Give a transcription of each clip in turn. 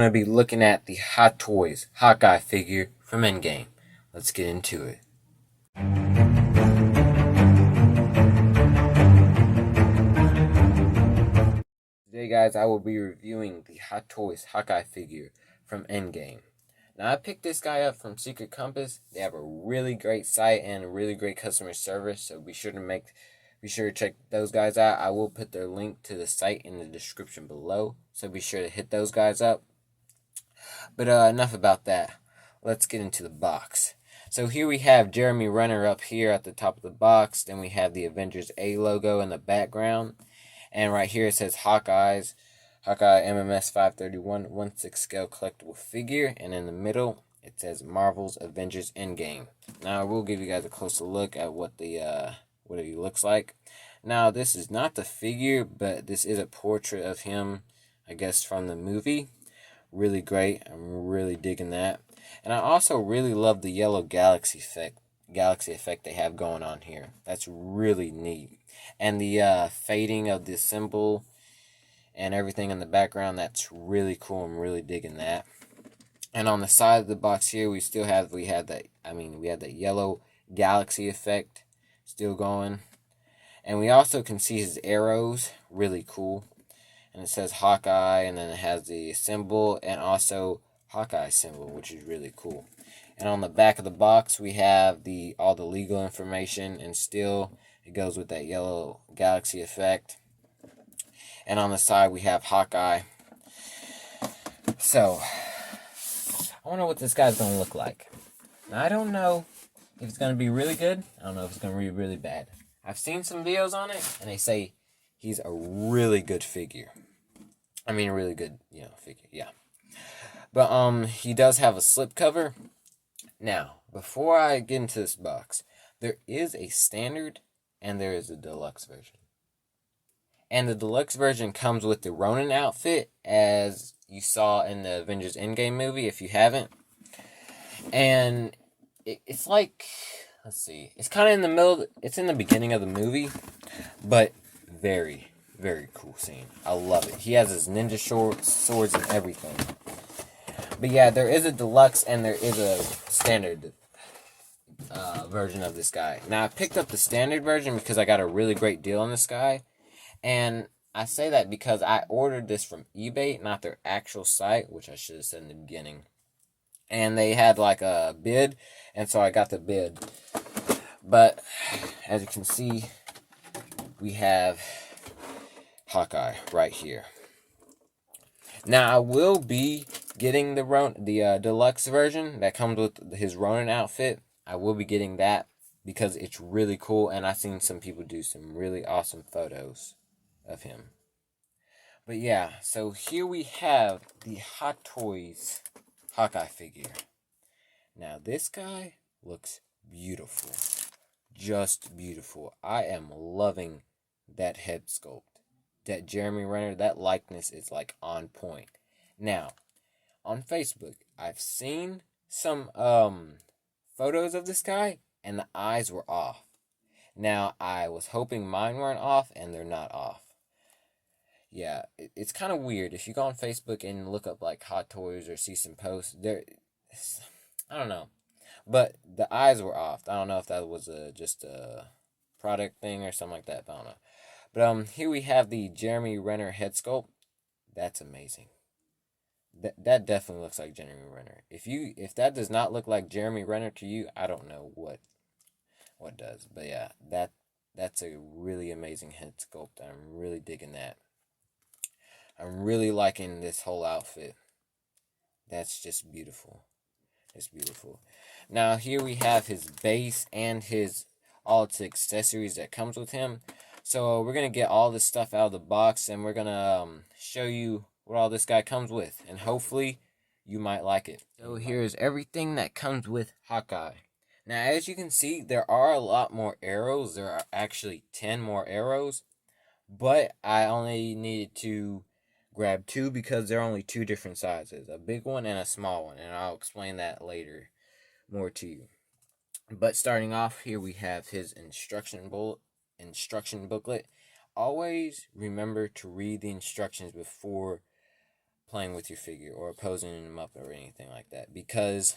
Going to be looking at the Hot Toys Hawkeye figure from Endgame. Let's get into it. Today, guys, I will be reviewing the Hot Toys Hawkeye figure from Endgame. Now, I picked this guy up from Secret Compass. They have a really great site and a really great customer service, so be sure to check those guys out. I will put their link to the site in the description below, so be sure to hit those guys up. But enough about that. Let's get into the box. So here we have Jeremy Renner up here at the top of the box. Then we have the Avengers A logo in the background. And right here it says Hawkeye MMS 531 1/6 scale collectible figure. And in the middle it says Marvel's Avengers Endgame. Now I will give you guys a closer look at what he looks like. Now this is not the figure, but this is a portrait of him, I guess, from the movie. Really great. I'm really digging that. And I also really love the yellow galaxy effect they have going on here. That's really neat. And the fading of the symbol and everything in the background, that's really cool. I'm really digging that. And on the side of the box here, we have that yellow galaxy effect still going. And we also can see his arrows, really cool. And it says Hawkeye, and then it has the symbol and also Hawkeye symbol, which is really cool. And on the back of the box, we have all the legal information, and still it goes with that yellow galaxy effect. And on the side, we have Hawkeye. So, I wonder what this guy's going to look like. Now, I don't know if it's going to be really good. I don't know if it's going to be really bad. I've seen some videos on it, and they say he's a really good figure. I mean, a really good, figure, yeah. But, he does have a slipcover. Now, before I get into this box, there is a standard and there is a deluxe version. And the deluxe version comes with the Ronin outfit, as you saw in the Avengers Endgame movie, if you haven't. And it's like, let's see, it's kind of in the middle, it's in the beginning of the movie, but very, very cool scene. I love it. He has his ninja swords and everything. But yeah, there is a deluxe and there is a standard version of this guy. Now, I picked up the standard version because I got a really great deal on this guy. And I say that because I ordered this from eBay, not their actual site, which I should have said in the beginning. And they had like a bid, and so I got the bid. But as you can see, we have Hawkeye right here. Now, I will be getting the deluxe version that comes with his Ronin outfit. I will be getting that because it's really cool, and I've seen some people do some really awesome photos of him. But yeah, so here we have the Hot Toys Hawkeye figure. Now, this guy looks beautiful. Just beautiful. I am loving that head sculpt. That Jeremy Renner, that likeness is like on point. Now, on Facebook, I've seen some photos of this guy, and the eyes were off. Now, I was hoping mine weren't off, and they're not off. Yeah, it's kind of weird. If you go on Facebook and look up like Hot Toys or see some posts, I don't know. But the eyes were off. I don't know if that was just a product thing or something like that. I don't know. But here we have the Jeremy Renner head sculpt. That's amazing. That definitely looks like Jeremy Renner. If that does not look like Jeremy Renner to you, I don't know what does. But yeah, that's a really amazing head sculpt. I'm really digging that. I'm really liking this whole outfit. That's just beautiful. It's beautiful. Now here we have his base and all its accessories that comes with him. So we're going to get all this stuff out of the box, and we're going to show you what all this guy comes with. And hopefully you might like it. So here's everything that comes with Hawkeye. Now, as you can see, there are a lot more arrows. There are actually 10 more arrows. But I only needed to grab 2 because they're only 2 different sizes. A big one and a small one. And I'll explain that later more to you. But starting off, here we have his instruction booklet. Always remember to read the instructions before playing with your figure or posing him up or anything like that, because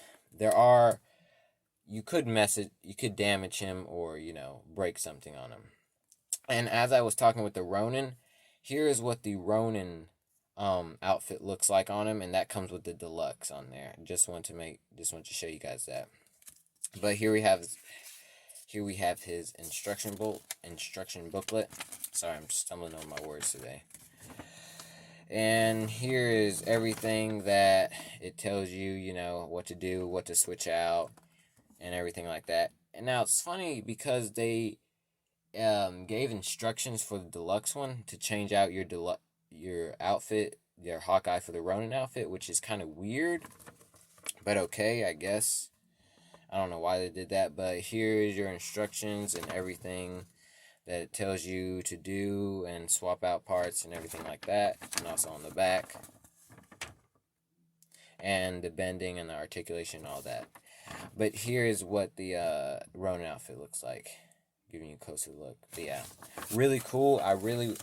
you could damage him or, break something on him. And as I was talking with the Ronin, here is what the Ronin outfit looks like on him, and that comes with the deluxe on there. Just want to show you guys that. But here we have his instruction booklet. Sorry, I'm stumbling over my words today. And here is everything that it tells you, what to do, what to switch out, and everything like that. And now it's funny because they gave instructions for the deluxe one to change out your outfit, your Hawkeye for the Ronin outfit, which is kind of weird, but okay, I guess. I don't know why they did that, but here is your instructions and everything that it tells you to do and swap out parts and everything like that, and also on the back, and the bending and the articulation and all that. But here is what the Ronin outfit looks like, giving you a closer look. But yeah, really cool. I really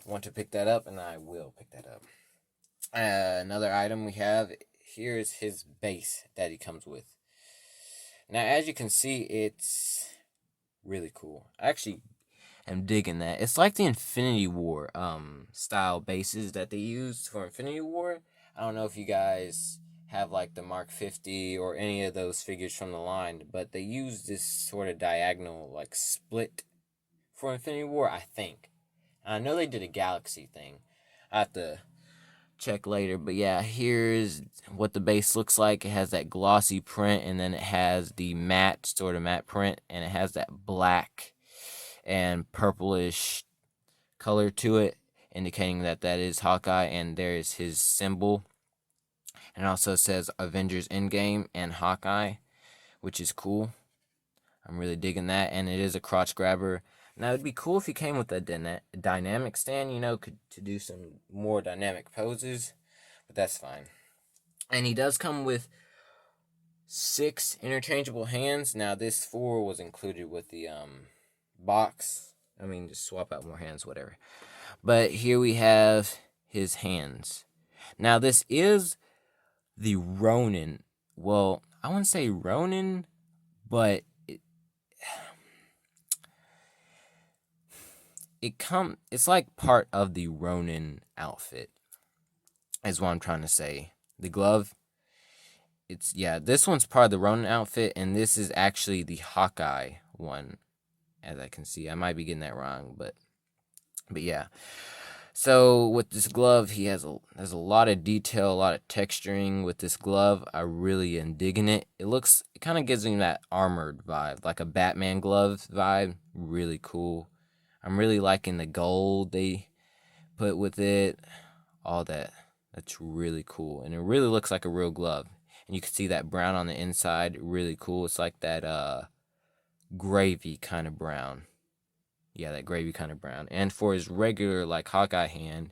want to pick that up, and I will pick that up. Another item we have here is his base that he comes with. Now, as you can see, it's really cool. I actually am digging that. It's like the Infinity War style bases that they used for Infinity War. I don't know if you guys have like the Mark 50 or any of those figures from the line, but they use this sort of diagonal like split for Infinity War, I think. I know they did a Galaxy thing. I have to check later, but yeah, here's what the base looks like. It has that glossy print, and then it has the matte print, and it has that black and purplish color to it, indicating that is Hawkeye, and there is his symbol. And it also says Avengers Endgame and Hawkeye, which is cool. I'm really digging that, and it is a crotch grabber. Now, it'd be cool if he came with a dynamic stand, to do some more dynamic poses, but that's fine. And he does come with 6 interchangeable hands. Now, this 4 was included with the box. I mean, just swap out more hands, whatever. But here we have his hands. Now, this is the Ronin. Well, I wouldn't say Ronin, but it's like part of the Ronin outfit, is what I'm trying to say. The glove, this one's part of the Ronin outfit, and this is actually the Hawkeye one, as I can see. I might be getting that wrong, but yeah. So with this glove, there's a lot of detail, a lot of texturing with this glove. I really am digging it. It kind of gives me that armored vibe, like a Batman glove vibe. Really cool. I'm really liking the gold they put with it. All that. That's really cool. And it really looks like a real glove. And you can see that brown on the inside. Really cool. It's like that gravy kind of brown. Yeah, that gravy kind of brown. And for his regular, like, Hawkeye hand,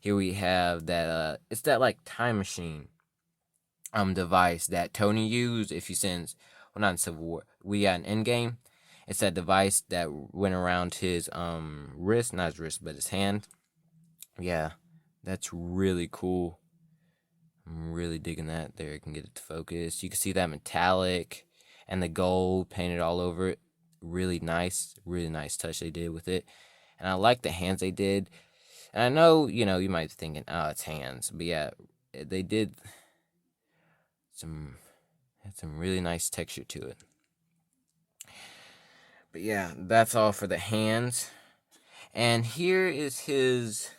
here we have that, it's that, like, time machine device that Tony used if you send, well, not in Civil War. We got an Endgame. It's that device that went around his wrist, not his wrist, but his hand. Yeah, that's really cool. I'm really digging that. There, you can get it to focus. You can see that metallic and the gold painted all over it. Really nice touch they did with it. And I like the hands they did. And I know, you might be thinking, oh, it's hands. But yeah, they did had some really nice texture to it. But yeah, that's all for the hands. And here is his,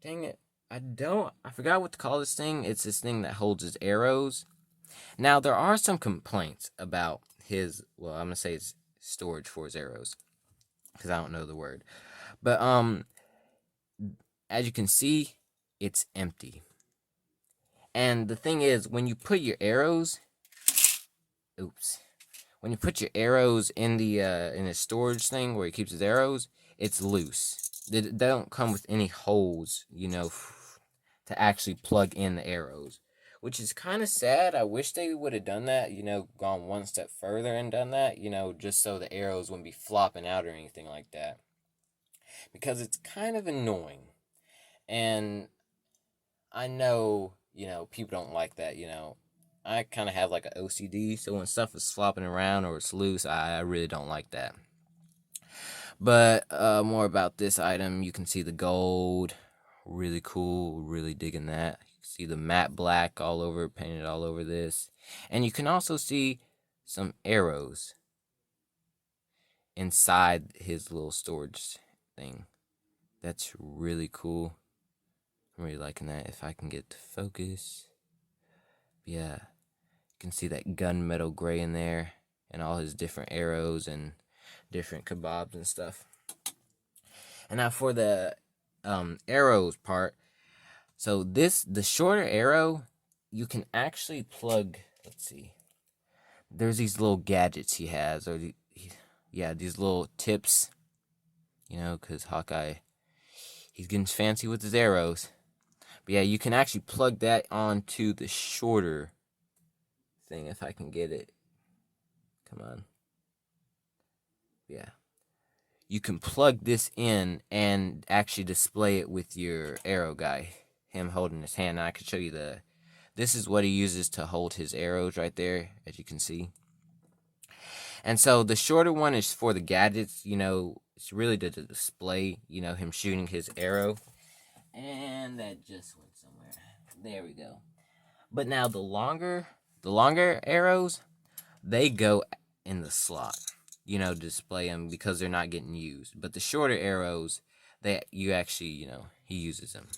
dang it, I forgot what to call this thing. It's this thing that holds his arrows. Now, there are some complaints about I'm going to say his storage for his arrows, because I don't know the word. But, as you can see, it's empty. And the thing is, when you put your arrows, when you put your arrows in the in his storage thing where he keeps his arrows, it's loose. They don't come with any holes, to actually plug in the arrows, which is kind of sad. I wish they would have done that, gone one step further and done that, just so the arrows wouldn't be flopping out or anything like that, because it's kind of annoying. And I know, people don't like that, I kind of have like an OCD, so when stuff is flopping around or it's loose, I really don't like that. But more about this item, you can see the gold, really cool, really digging that. You can see the matte black all over, painted all over this. And you can also see some arrows inside his little storage thing. That's really cool. I'm really liking that. If I can get to focus. Yeah. You can see that gunmetal gray in there. And all his different arrows and different kebabs and stuff. And now for the arrows part. So the shorter arrow, you can actually plug, let's see. There's these little gadgets he has. These little tips. Because Hawkeye, he's getting fancy with his arrows. But yeah, you can actually plug that onto the shorter thing, if I can get it. Come on. Yeah. You can plug this in and actually display it with your arrow guy. Him holding his hand. And I can show you this is what he uses to hold his arrows right there, as you can see. And so the shorter one is for the gadgets, it's really to display, him shooting his arrow. And that just went somewhere. There we go. But now the longer arrows, they go in the slot, display them because they're not getting used. But the shorter arrows, he uses them.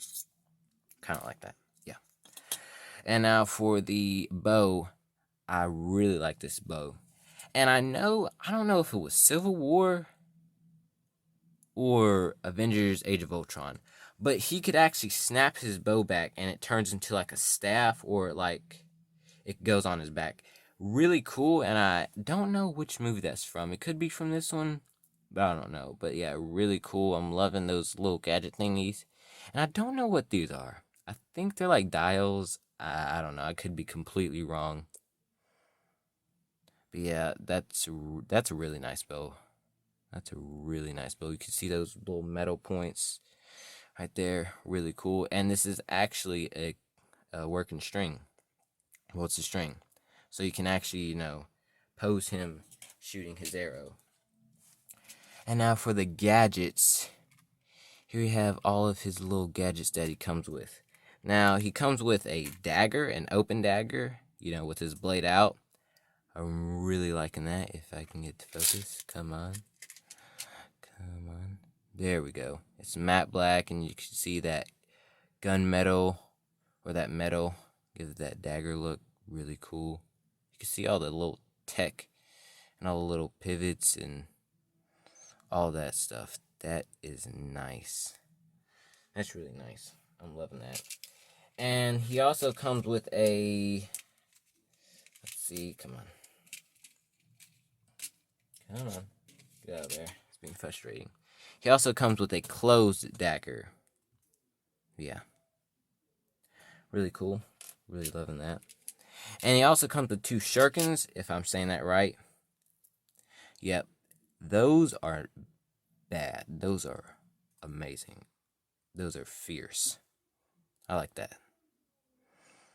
Kind of like that. Yeah. And now for the bow, I really like this bow. And I don't know if it was Civil War or Avengers Age of Ultron, but he could actually snap his bow back and it turns into like a staff, or like it goes on his back. Really cool, and I don't know which movie that's from. It could be from this one, but I don't know. But yeah, really cool. I'm loving those little gadget thingies. And I don't know what these are. I think they're like dials. I don't know. I could be completely wrong. But yeah, that's a really nice bow. That's a really nice bow. You can see those little metal points right there. Really cool. And this is actually a working string. Well, it's a string. So you can actually, pose him shooting his arrow. And now for the gadgets. Here we have all of his little gadgets that he comes with. Now, he comes with a dagger, an open dagger, with his blade out. I'm really liking that. If I can get to focus. Come on. There we go. It's matte black, and you can see that gunmetal, or that metal, gives that dagger look. Really cool. You can see all the little tech and all the little pivots and all that stuff. That is nice. That's really nice. I'm loving that. And he also comes with a... Let's see. Come on. Get out of there. It's being frustrating. He also comes with a closed dagger. Yeah. Really cool. Really loving that. And he also comes with 2 shurikens, if I'm saying that right. Yep. Those are bad. Those are amazing. Those are fierce. I like that.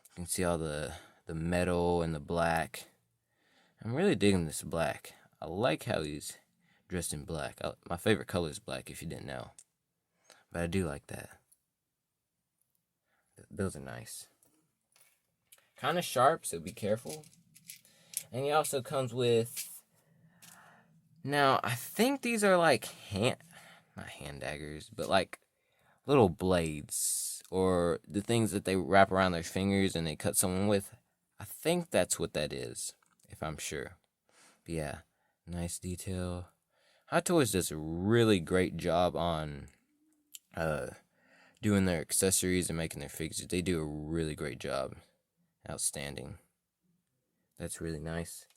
You can see all the metal and the black. I'm really digging this black. I like how he's dressed in black. My favorite color is black, if you didn't know. But I do like that. Those are nice. Kind of sharp, so be careful. And he also comes with... Now, I think these are like not hand daggers, but like little blades, or the things that they wrap around their fingers and they cut someone with. I think that's what that is, if I'm sure. But yeah, nice detail. Hot Toys does a really great job on doing their accessories and making their figures. They do a really great job. Outstanding. That's really nice.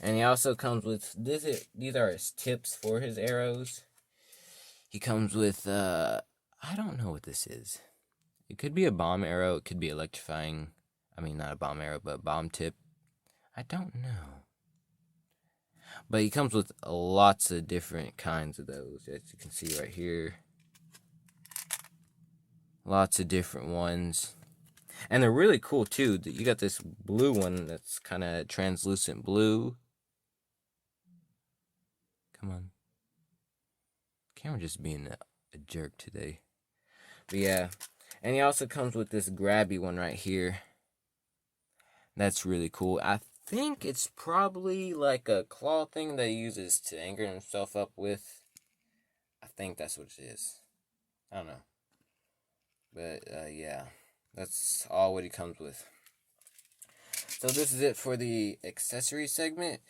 And he also comes with these are his tips for his arrows. He comes with I don't know what this is. It could be a bomb arrow, it could be electrifying. I mean, not a bomb arrow, but a bomb tip. I don't know. But he comes with lots of different kinds of those, as you can see right here. Lots of different ones. And they're really cool too. You got this blue one that's kind of translucent blue. Come on. Camera just being a jerk today. But yeah. And he also comes with this grabby one right here. That's really cool. I think it's probably like a claw thing that he uses to anger himself up with. I think that's what it is. I don't know. But yeah. That's all what he comes with. So this is it for the accessory segment.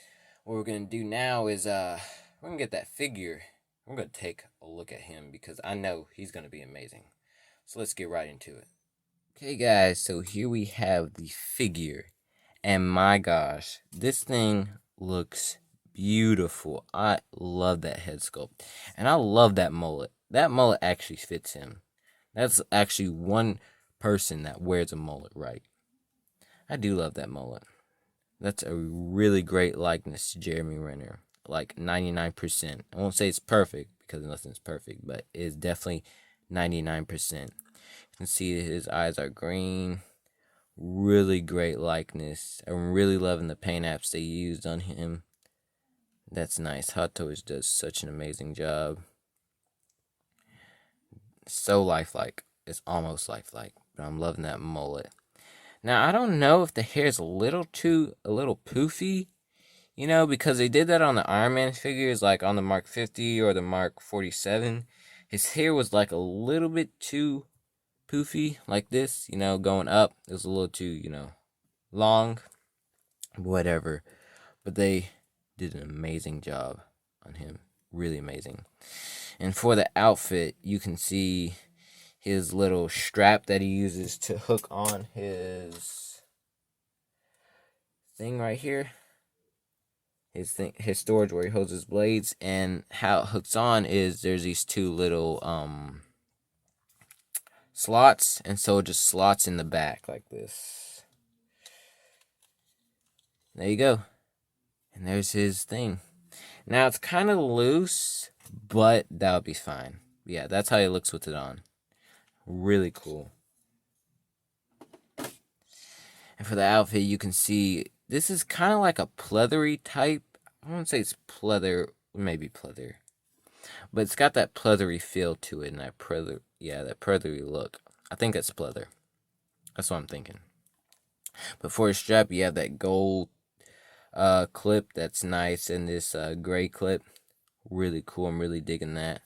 What we're going to do now is we're going to get that figure. We're going to take a look at him because I know he's going to be amazing. So let's get right into it. Okay guys, so here we have the figure. And my gosh, this thing looks beautiful. I love that head sculpt. And I love that mullet. That mullet actually fits him. That's actually one person that wears a mullet right. I do love that mullet. That's a really great likeness to Jeremy Renner. Like 99%. I won't say it's perfect because nothing's perfect, but it's definitely 99%. You can see his eyes are green. Really great likeness. I'm really loving the paint apps they used on him. That's nice. Hot Toys does such an amazing job. So lifelike. It's almost lifelike. But I'm loving that mullet. Now, I don't know if the hair is a little poofy, you know, because they did that on the Iron Man figures, like on the Mark 50 or the Mark 47. His hair was like a little bit too poofy, like this, you know, going up. It was a little too, you know, long, whatever. But they did an amazing job on him. Really amazing. And for the outfit, you can see his little strap that he uses to hook on his thing right here. His storage where he holds his blades, and how it hooks on is there's these two little slots, and so it just slots in the back like this. There you go. And there's his thing. Now it's kind of loose, but that'll be fine. Yeah, that's how he looks with it on. Really cool. And for the outfit, you can see this is kind of like a pleathery type. I won't say it's pleather, maybe pleather, but it's got that pleathery feel to it, and that pleathery look. I think it's pleather. That's what I'm thinking. But for a strap, you have that gold clip that's nice, and this gray clip. Really cool. I'm really digging that.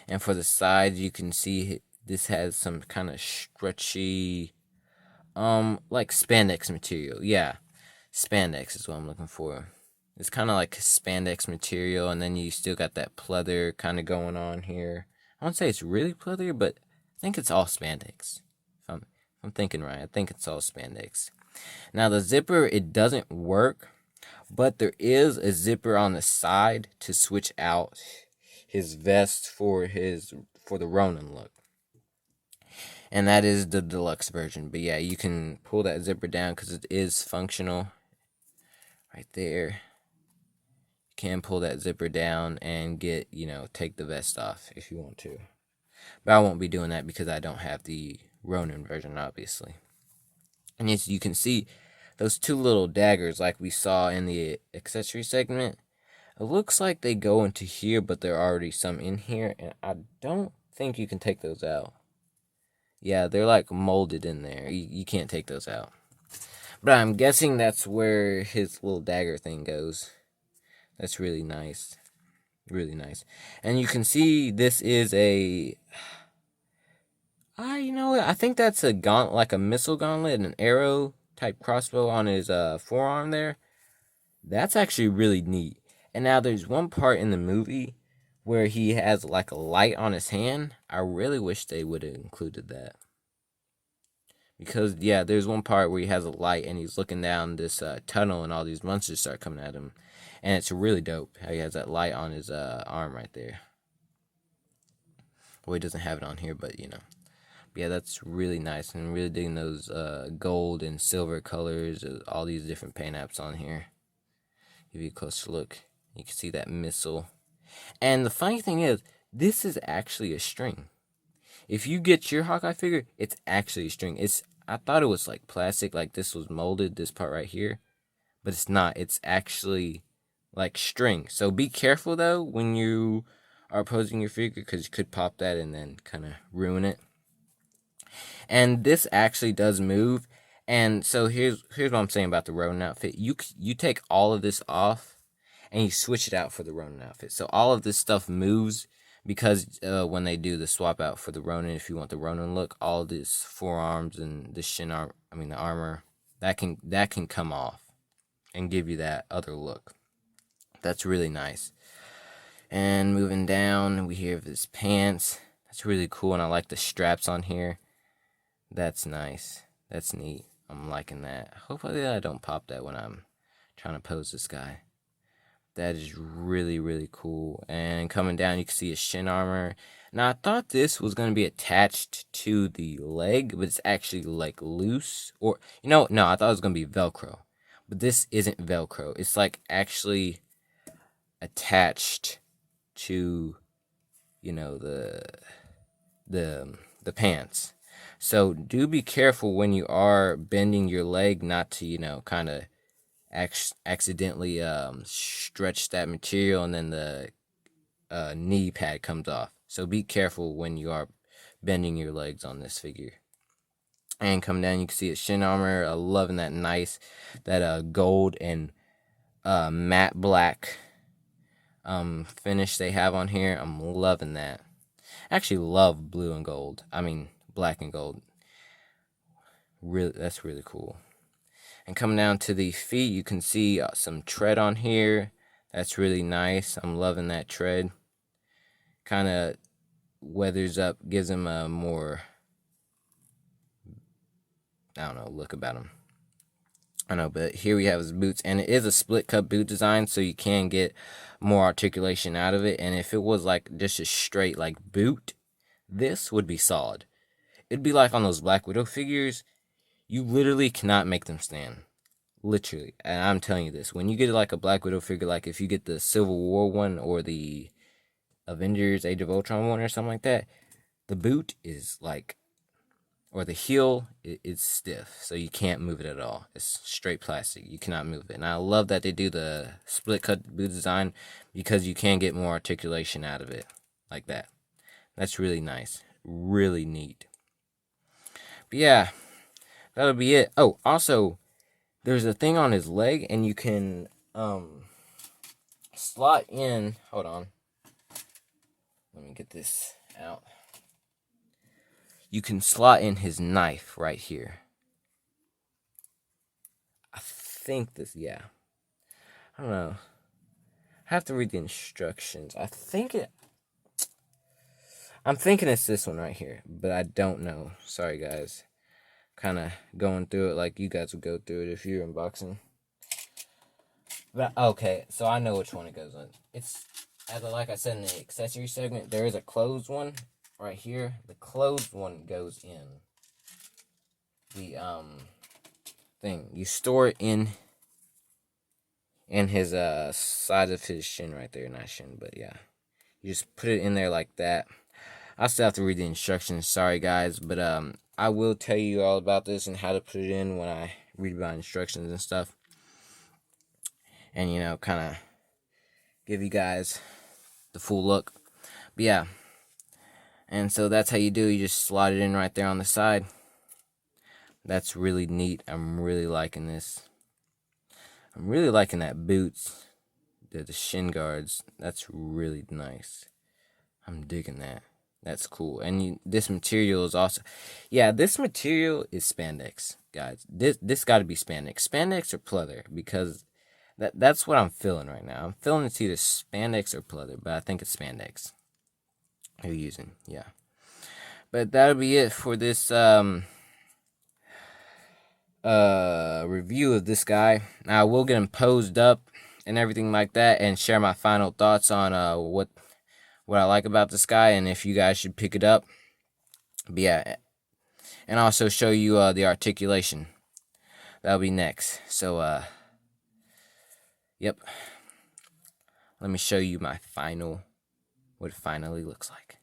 And for the sides, you can see this has some kind of stretchy, like spandex material. Yeah, spandex is what I'm looking for. It's kind of like spandex material, and then you still got that pleather kind of going on here. I won't say it's really pleather, but I think it's all spandex. If I'm thinking right, I think it's all spandex. Now the zipper, it doesn't work, but there is a zipper on the side to switch out his vest for the Ronin look. And that is the deluxe version. But yeah, you can pull that zipper down because it is functional. Right there. You can pull that zipper down and take the vest off if you want to. But I won't be doing that because I don't have the Ronin version, obviously. And as you can see, those two little daggers like we saw in the accessory segment, it looks like they go into here, but there are already some in here, and I don't think you can take those out. Yeah, they're like molded in there. You can't take those out. But I'm guessing that's where his little dagger thing goes. That's really nice. Really nice. And you can see this is I think that's a gauntlet, like a missile gauntlet and an arrow type crossbow on his forearm there. That's actually really neat. And now there's one part in the movie where he has like a light on his hand. I really wish they would have included that. Because, yeah, there's one part where he has a light and he's looking down this tunnel and all these monsters start coming at him. And it's really dope how he has that light on his arm right there. Well, he doesn't have it on here, but, Yeah, that's really nice. And I'm really digging those gold and silver colors, all these different paint apps on here. Give you a closer look. You can see that missile. And the funny thing is, this is actually a string. If you get your Hawkeye figure, it's actually a string. I thought it was like plastic, like this was molded, this part right here, but it's not. It's actually like string. So be careful though when you are posing your figure, because you could pop that and then kind of ruin it. And this actually does move. And so here's what I'm saying about the Ronin outfit. You take all of this off and you switch it out for the Ronin outfit. So all of this stuff moves because when they do the swap out for the Ronin, if you want the Ronin look, all of this forearms and the Shin Armor, the armor, that can come off and give you that other look. That's really nice. And moving down, we have his pants. That's really cool, and I like the straps on here. That's nice. That's neat. I'm liking that. Hopefully I don't pop that when I'm trying to pose this guy. That is really, really cool. And coming down, you can see his Shin Armor. Now, I thought this was going to be attached to the leg, but it's actually, like, loose. Or, no, I thought it was going to be Velcro. But this isn't Velcro. It's, like, actually attached to, the pants. So do be careful when you are bending your leg not to, kind of accidentally stretch that material and then the knee pad comes off. So be careful when you are bending your legs on this figure. And come down, you can see it's Shin Armor. Loving that that gold and matte black finish they have on here. I'm loving that. I actually love blue and gold. Black and gold. Really, that's really cool. And coming down to the feet, you can see some tread on here. That's really nice. I'm loving that tread. Kind of weathers up, gives him a more, look about him. I know, but here we have his boots, and it is a split cut boot design, so you can get more articulation out of it. And if it was like just a straight like boot, this would be solid. It'd be like on those Black Widow figures. You literally cannot make them stand. Literally. And I'm telling you this. When you get like a Black Widow figure, like if you get the Civil War one or the Avengers Age of Ultron one or something like that, the boot is like, or the heel is stiff. So you can't move it at all. It's straight plastic. You cannot move it. And I love that they do the split cut boot design because you can get more articulation out of it. Like that. That's really nice. Really neat. But yeah. That'll be it. Oh, also, there's a thing on his leg, and you can slot in. Hold on. Let me get this out. You can slot in his knife right here. I think this, yeah. I don't know. I have to read the instructions. I'm thinking it's this one right here, but I don't know. Sorry, guys. Kind of going through it like you guys would go through it if you're unboxing. But okay, so I know which one it goes on. It's like I said in the accessory segment, there is a closed one right here. The closed one goes in the thing. You store it in his side of his shin right there, not shin, but yeah. You just put it in there like that. I still have to read the instructions. Sorry, guys, but I will tell you all about this and how to put it in when I read about instructions and stuff. And, kind of give you guys the full look. But yeah. And so that's how you do. You just slide it in right there on the side. That's really neat. I'm really liking this. I'm really liking that boots. The shin guards. That's really nice. I'm digging that. That's cool. And this material is also... Yeah, this material is spandex, guys. This got to be spandex. Spandex or pleather, because that's what I'm feeling right now. I'm feeling it's either spandex or pleather, but I think it's spandex they're using. Yeah. But that'll be it for this review of this guy. Now, I will get him posed up and everything like that and share my final thoughts on what I like about this guy and if you guys should pick it up. But yeah, and also show you the articulation. That'll be next. So, yep. Let me show you my what it finally looks like.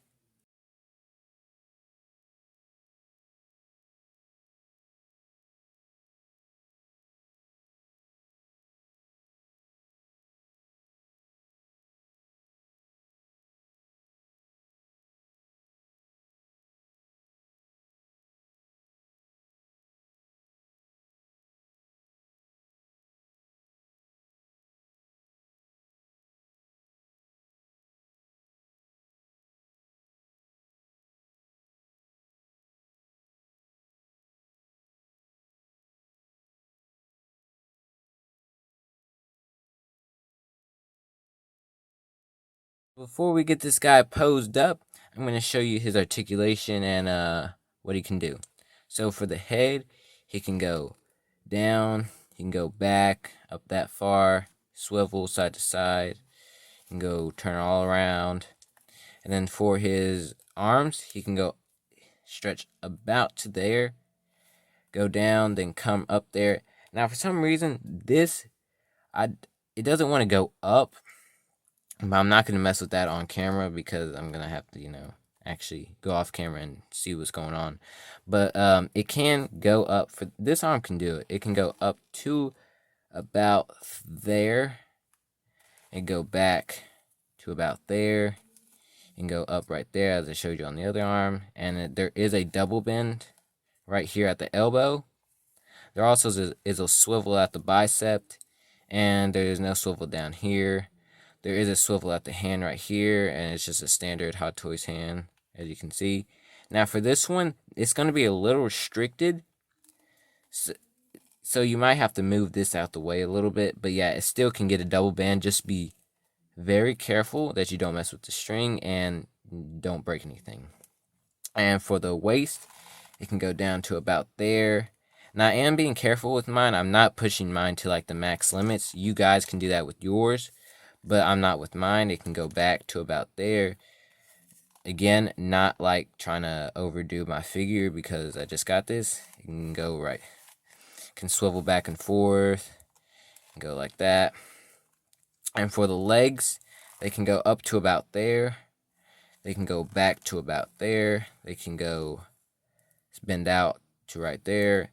Before we get this guy posed up, I'm going to show you his articulation and what he can do. So for the head, he can go down, he can go back, up that far, swivel side to side, he can go turn all around. And then for his arms, he can go stretch about to there, go down, then come up there. Now for some reason, it doesn't want to go up. But I'm not going to mess with that on camera because I'm going to have to, actually go off camera and see what's going on. But it can go up. For this arm can do it. It can go up to about there and go back to about there and go up right there as I showed you on the other arm. And there is a double bend right here at the elbow. There also is a swivel at the bicep, and there is no swivel down here. There is a swivel at the hand right here, and it's just a standard Hot Toys hand, as you can see. Now for this one, it's going to be a little restricted, so you might have to move this out the way a little bit. But yeah, it still can get a double bend. Just be very careful that you don't mess with the string and don't break anything. And for the waist, it can go down to about there. Now I am being careful with mine. I'm not pushing mine to like the max limits. You guys can do that with yours, but I'm not with mine. It can go back to about there. Again, not like trying to overdo my figure because I just got this. It can go right. It can swivel back and forth. And go like that. And for the legs, they can go up to about there. They can go back to about there. They can go bend out to right there.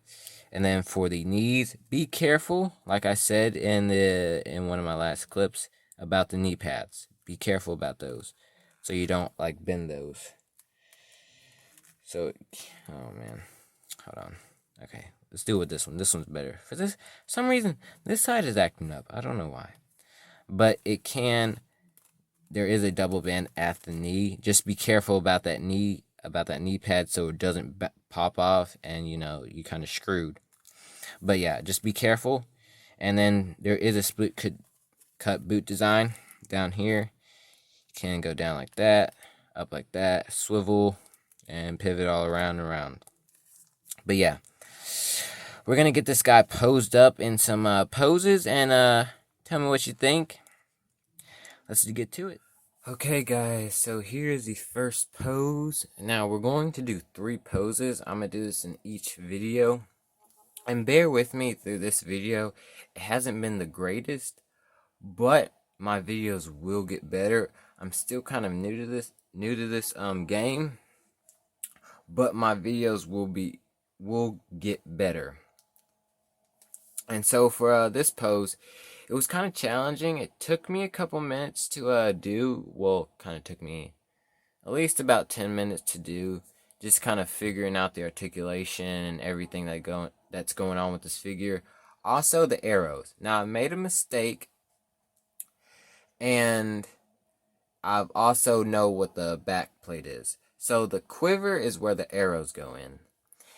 And then for the knees, be careful, like I said in one of my last clips, about the knee pads. Be careful about those, so you don't like bend those. So, oh man, hold on. Okay, let's do it with this one. This one's better. For some reason, this side is acting up. I don't know why, but there is a double bend at the knee. Just be careful about that knee pad so it doesn't pop off and you kind of screwed. But yeah, just be careful. And then there is a split cut boot design down here. You can go down like that, up like that, swivel, and pivot all around and around. But yeah, we're gonna get this guy posed up in some poses and tell me what you think. Let's get to it. Okay guys, so here's the first pose. Now we're going to do 3 poses. I'm gonna do this in each video. And bear with me through this video. It hasn't been the greatest, but my videos will get better. I'm still kind of new to this game, but my videos will get better. And so for this pose, it was kind of challenging. It took me a couple minutes to do. Well, kind of took me at least about 10 minutes to do. Just kind of figuring out the articulation and everything that's going on with this figure. Also the arrows. Now I made a mistake, and I also know what the back plate is. So the quiver is where the arrows go in,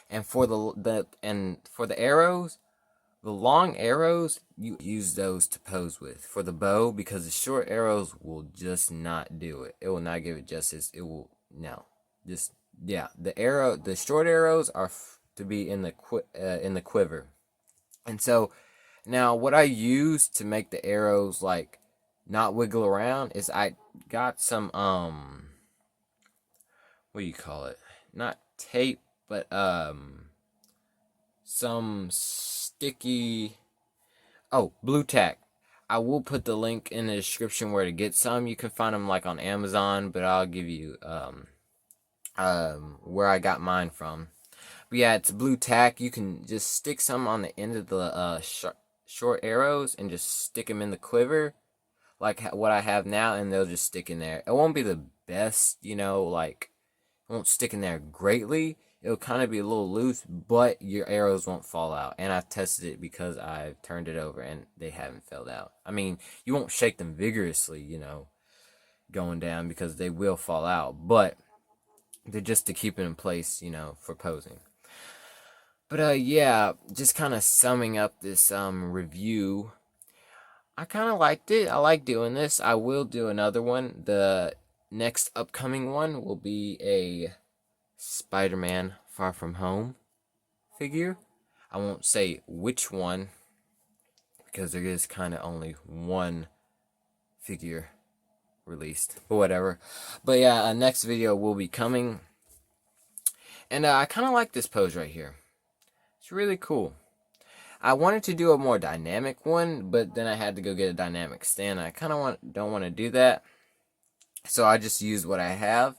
and for the arrows, the long arrows, you use those to pose with. For the bow, because the short arrows will just not do it. It will not give it justice. It will the short arrows are to be in the quiver. And so now what I use to make the arrows like not wiggle around is I got some what do you call it? Not tape, but some sticky blue tack. I will put the link in the description where to get some. You can find them like on Amazon, but I'll give you where I got mine from. But yeah, it's blue tack. You can just stick some on the end of the short arrows and just stick them in the quiver, like what I have now, and they'll just stick in there. It won't be the best, like it won't stick in there greatly. It'll kind of be a little loose, but your arrows won't fall out. And I've tested it because I've turned it over and they haven't fell out. I mean, you won't shake them vigorously, going down, because they will fall out, but they're just to keep it in place, for posing. But yeah, just kind of summing up this review. I kind of liked it. I like doing this. I will do another one. The next upcoming one will be a Spider-Man Far From Home figure. I won't say which one because there is kind of only one figure released, but whatever. But yeah, next video will be coming. And I kind of like this pose right here. It's really cool. I wanted to do a more dynamic one, but then I had to go get a dynamic stand. I kind of don't want to do that, so I just use what I have,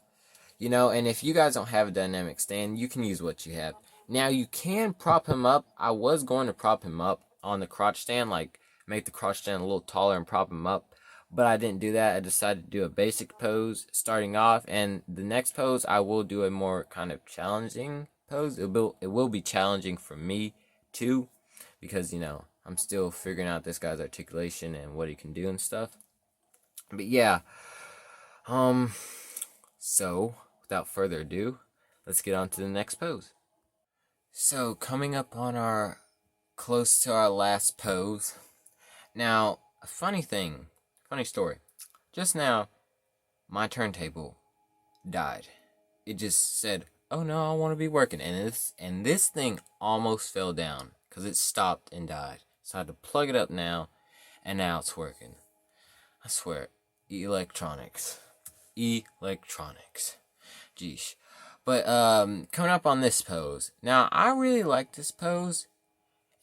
you know. And if you guys don't have a dynamic stand, you can use what you have. Now you can prop him up. I was going to prop him up on the crotch stand, like make the crotch stand a little taller and prop him up, but I didn't do that. I decided to do a basic pose starting off, and the next pose I will do a more kind of challenging pose. It will be challenging for me too, because, you know, I'm still figuring out this guy's articulation and what he can do and stuff. But yeah, so without further ado, let's get on to the next pose. So coming up on close to our last pose. Now, a funny story. Just now, my turntable died. It just said, "Oh no, I want to be working," and this thing almost fell down because it stopped and died. So I had to plug it up now, and now it's working. I swear, electronics. Geesh. But coming up on this pose. Now, I really like this pose,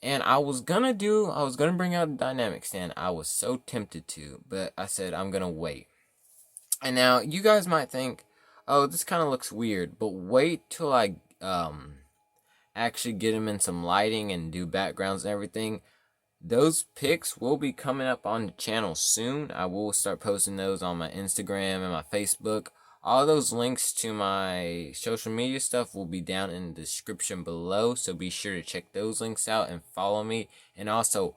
and I was gonna bring out a dynamic stand. I was so tempted to, but I said I'm gonna wait. And now you guys might think, "Oh, this kind of looks weird," but wait till I actually get him in some lighting and do backgrounds and everything. Those pics will be coming up on the channel soon. I will start posting those on my Instagram and my Facebook. All those links to my social media stuff will be down in the description below, so be sure to check those links out and follow me. And also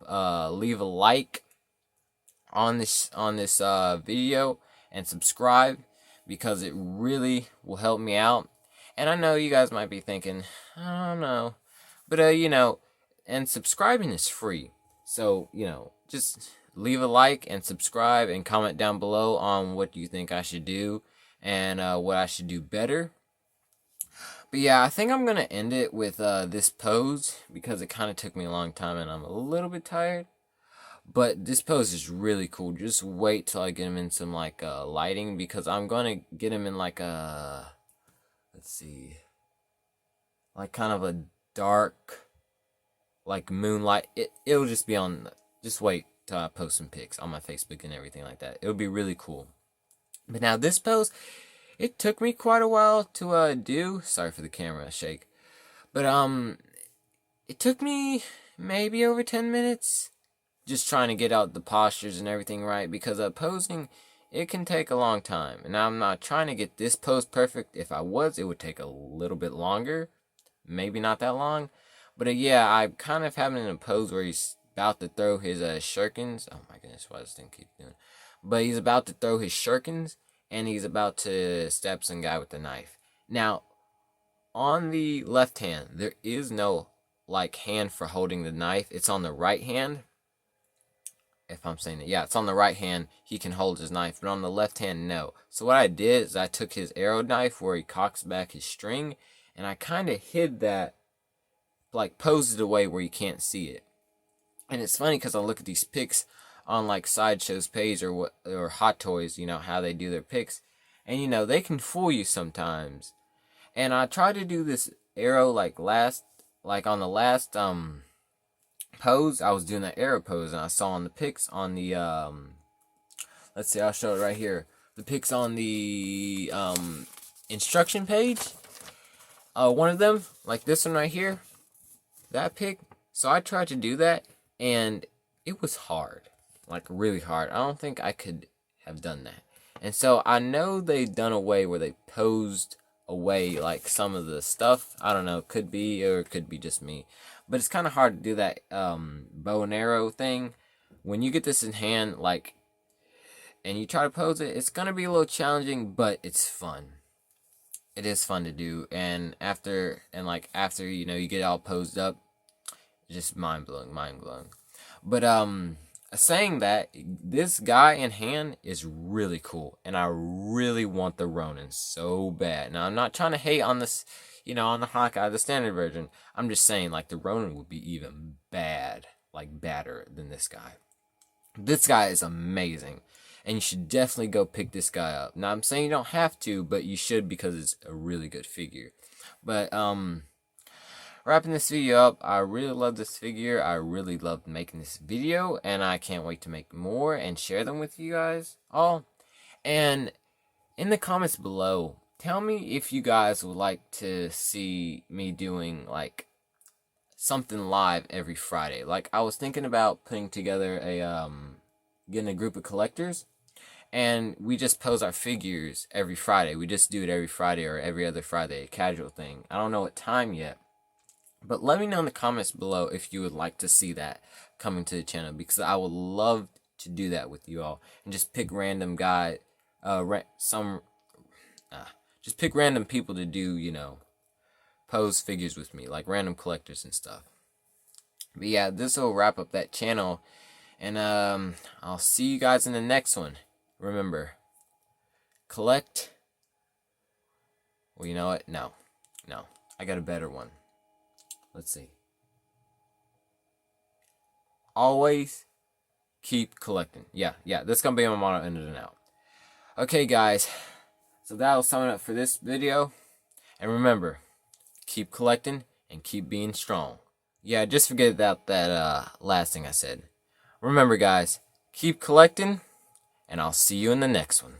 leave a like on this video and subscribe, because it really will help me out. And I know you guys might be thinking, "I don't know," but you know, and subscribing is free. So, you know, just leave a like and subscribe and comment down below on what you think I should do and what I should do better. But yeah, I think I'm going to end it with this pose, because it kind of took me a long time and I'm a little bit tired. But this pose is really cool. Just wait till I get him in some like lighting, because I'm going to get him in like a, let's see, like kind of a dark, like moonlight. It'll just be on, just wait till I post some pics on my Facebook and everything like that. It'll be really cool. But now this pose, it took me quite a while to do. Sorry for the camera shake. But it took me maybe over 10 minutes just trying to get out the postures and everything right, because posing, it can take a long time. And I'm not trying to get this pose perfect. If I was, it would take a little bit longer. Maybe not that long. But yeah, I'm kind of having a pose where he's about to throw his shurikens. Oh my goodness, why does this thing keep doing? But he's about to throw his shurikens, and he's about to stab some guy with a knife. Now, on the left hand, there is no like hand for holding the knife. It's on the right hand. If I'm saying it, yeah, it's on the right hand. He can hold his knife, but on the left hand, no. So what I did is I took his arrow knife where he cocks back his string, and I kind of hid that, like posed it away where you can't see it. And it's funny because I look at these pics on like Sideshow's page or Hot Toys, you know, how they do their pics, and you know, they can fool you sometimes. And I tried to do this arrow like on the last pose. I was doing that arrow pose, and I saw on the pics on the let's see, I'll show it right here. The pics on the instruction page. One of them, like this one right here, that pic. So I tried to do that, and it was hard, like really hard. I don't think I could have done that. And so I know they've done a way where they posed away like some of the stuff. I don't know, it could be, or it could be just me. But it's kind of hard to do that bow and arrow thing. When you get this in hand, like, and you try to pose it, it's going to be a little challenging, but it's fun. It is fun to do. And after, you know, you get all posed up, just mind blowing. But saying that, this guy in hand is really cool, and I really want the Ronin so bad. Now, I'm not trying to hate on this, on the Hawkeye, the standard version. I'm just saying, like, the Ronin would be even badder than this guy. This guy is amazing, and you should definitely go pick this guy up. Now, I'm saying you don't have to, but you should, because it's a really good figure. But, wrapping this video up, I really love this figure. I really loved making this video, and I can't wait to make more and share them with you guys all. And in the comments below, tell me if you guys would like to see me doing, like, something live every Friday. Like, I was thinking about putting together getting a group of collectors, and we just pose our figures every Friday. We just do it every Friday or every other Friday, a casual thing. I don't know what time yet, but let me know in the comments below if you would like to see that coming to the channel, because I would love to do that with you all, and just pick random just pick random people to do, pose figures with me, like random collectors and stuff. But yeah, this will wrap up that channel, and I'll see you guys in the next one. Remember, collect. Well, you know what? No, I got a better one. Let's see. Always keep collecting. Yeah, this is gonna be my motto in and out. Okay, guys. So that will sum it up for this video. And remember, keep collecting and keep being strong. Yeah, just forget about that last thing I said. Remember, guys, keep collecting, and I'll see you in the next one.